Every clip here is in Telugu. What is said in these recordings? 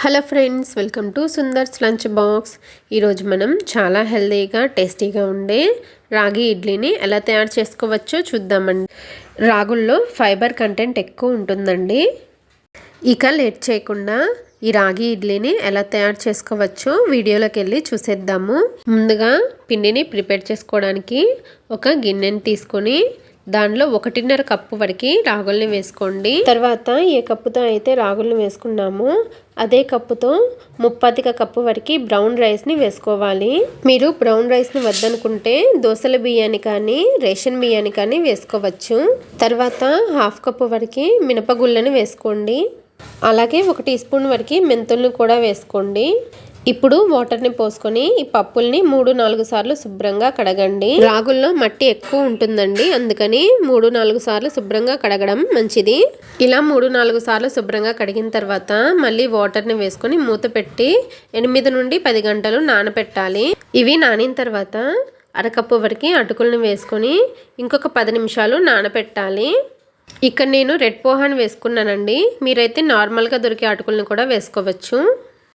Hello friends, welcome to Sundar's lunch box. ఈరోజు మనం చాలా హెల్తీగా టేస్టీగా ఉండే రాగి ఇడ్లీని ఎలా తయారు చేసుకోవచ్చో చూద్దామండి. రాగుల్లో ఫైబర్ కంటెంట్ ఎక్కువ ఉంటుందండి. ఇక లేట్ చేయకుండా ఈ రాగి ఇడ్లీని ఎలా తయారు చేసుకోవచ్చో వీడియోలోకి వెళ్ళి చూసేద్దాము. ముందుగా పిండిని ప్రిపేర్ చేసుకోవడానికి ఒక గిన్నెని తీసుకొని దానిలో 1.5 కప్పు వరకు రాగుల్ని వేసుకోండి. తర్వాత ఏ కప్పుతో అయితే రాగుల్ని వేసుకున్నామో అదే కప్పుతో 30 కప్పు వరకు బ్రౌన్ రైస్ని వేసుకోవాలి. మీరు బ్రౌన్ రైస్ని వద్దనుకుంటే దోసల బియ్యాన్ని కానీ రేషన్ బియ్యాన్ని కానీ వేసుకోవచ్చు. తర్వాత 1/2 కప్పు వరకు మినపగుళ్ళని వేసుకోండి. అలాగే 1 టీ స్పూన్ వరకు మెంతుల్ని కూడా వేసుకోండి. ఇప్పుడు వాటర్ని పోసుకొని ఈ పప్పుల్ని 3-4 సార్లు శుభ్రంగా కడగండి. రాగుల్లో మట్టి ఎక్కువ ఉంటుందండి, అందుకని 3-4 సార్లు శుభ్రంగా కడగడం మంచిది. ఇలా 3-4 సార్లు శుభ్రంగా కడిగిన తర్వాత మళ్ళీ వాటర్ని వేసుకొని మూత పెట్టి 8 నుండి 10 గంటలు నానబెట్టాలి. ఇవి నానిన తర్వాత 1/2 కప్పు వరకు అటుకులను వేసుకొని ఇంకొక 10 నిమిషాలు నానబెట్టాలి. ఇక్కడ నేను రెడ్ పోహాని వేసుకున్నానండి, మీరైతే నార్మల్గా దొరికే అటుకులను కూడా వేసుకోవచ్చు.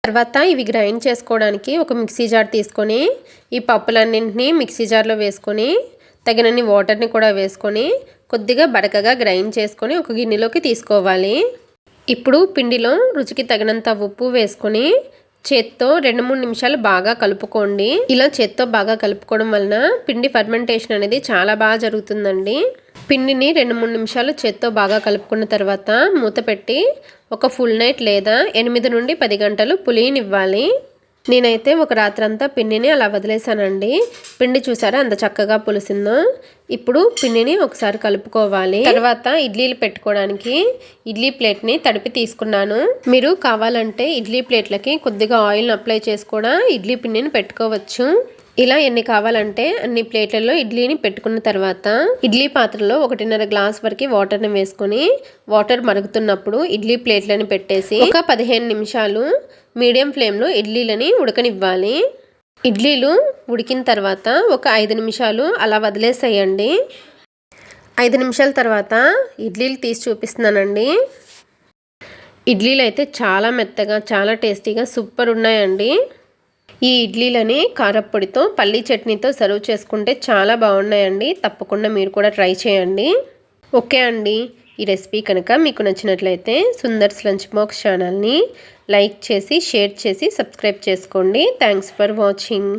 తర్వాత ఇవి గ్రైండ్ చేసుకోవడానికి ఒక మిక్సీ జార్ తీసుకొని ఈ పప్పులన్నింటినీ మిక్సీ జార్లో వేసుకొని తగినన్ని వాటర్ని కూడా వేసుకొని కొద్దిగా బరకగా గ్రైండ్ చేసుకొని ఒక గిన్నెలోకి తీసుకోవాలి. ఇప్పుడు పిండిలో రుచికి తగినంత ఉప్పు వేసుకొని చేత్తో 2-3 నిమిషాలు బాగా కలుపుకోండి. ఇలా చేత్తో బాగా కలుపుకోవడం వలన పిండి ఫర్మెంటేషన్ అనేది చాలా బాగా జరుగుతుందండి. పిండిని 2-3 నిమిషాలు చేత్తో బాగా కలుపుకున్న తర్వాత మూత పెట్టి ఒక ఫుల్ నైట్ లేదా 8 నుండి 10 గంటలు పులియనివ్వాలి. నేనైతే ఒక రాత్రంతా పిండిని అలా వదిలేసానండి. పిండి చూసారా ఎంత చక్కగా పులిసిందో. ఇప్పుడు పిండిని ఒకసారి కలుపుకోవాలి. తర్వాత ఇడ్లీలు పెట్టుకోవడానికి ఇడ్లీ ప్లేట్ని తడిపి తీసుకున్నాను. మీరు కావాలంటే ఇడ్లీ ప్లేట్లకి కొద్దిగా ఆయిల్ని అప్లై చేసి కూడా ఇడ్లీ పిండిని పెట్టుకోవచ్చు. ఇలా ఎన్ని కావాలంటే అన్ని ప్లేట్లలో ఇడ్లీని పెట్టుకున్న తర్వాత ఇడ్లీ పాత్రలో 1.5 గ్లాస్ వరకు వాటర్ని వేసుకొని వాటర్ మరుగుతున్నప్పుడు ఇడ్లీ ప్లేట్లను పెట్టేసి ఒక 15 నిమిషాలు మీడియం ఫ్లేమ్లో ఇడ్లీలని ఉడకనివ్వాలి. ఇడ్లీలు ఉడికిన తర్వాత ఒక 5 నిమిషాలు అలా వదిలేసేయండి. 5 నిమిషాల తర్వాత ఇడ్లీలు తీసి చూపిస్తున్నానండి. ఇడ్లీలు అయితే చాలా మెత్తగా చాలా టేస్టీగా సూపర్ ఉన్నాయండి. ఈ ఇడ్లీలని కారప్పొడితో పల్లీ చట్నీతో సర్వ్ చేసుకుంటే చాలా బాగున్నాయండి. తప్పకుండా మీరు కూడా ట్రై చేయండి. ఓకే అండి, ఈ రెసిపీ కనుక మీకు నచ్చినట్లయితే సుందర్స్ లంచ్ బాక్స్ ఛానల్ని లైక్ చేసి షేర్ చేసి సబ్స్క్రైబ్ చేసుకోండి. Thanks for watching.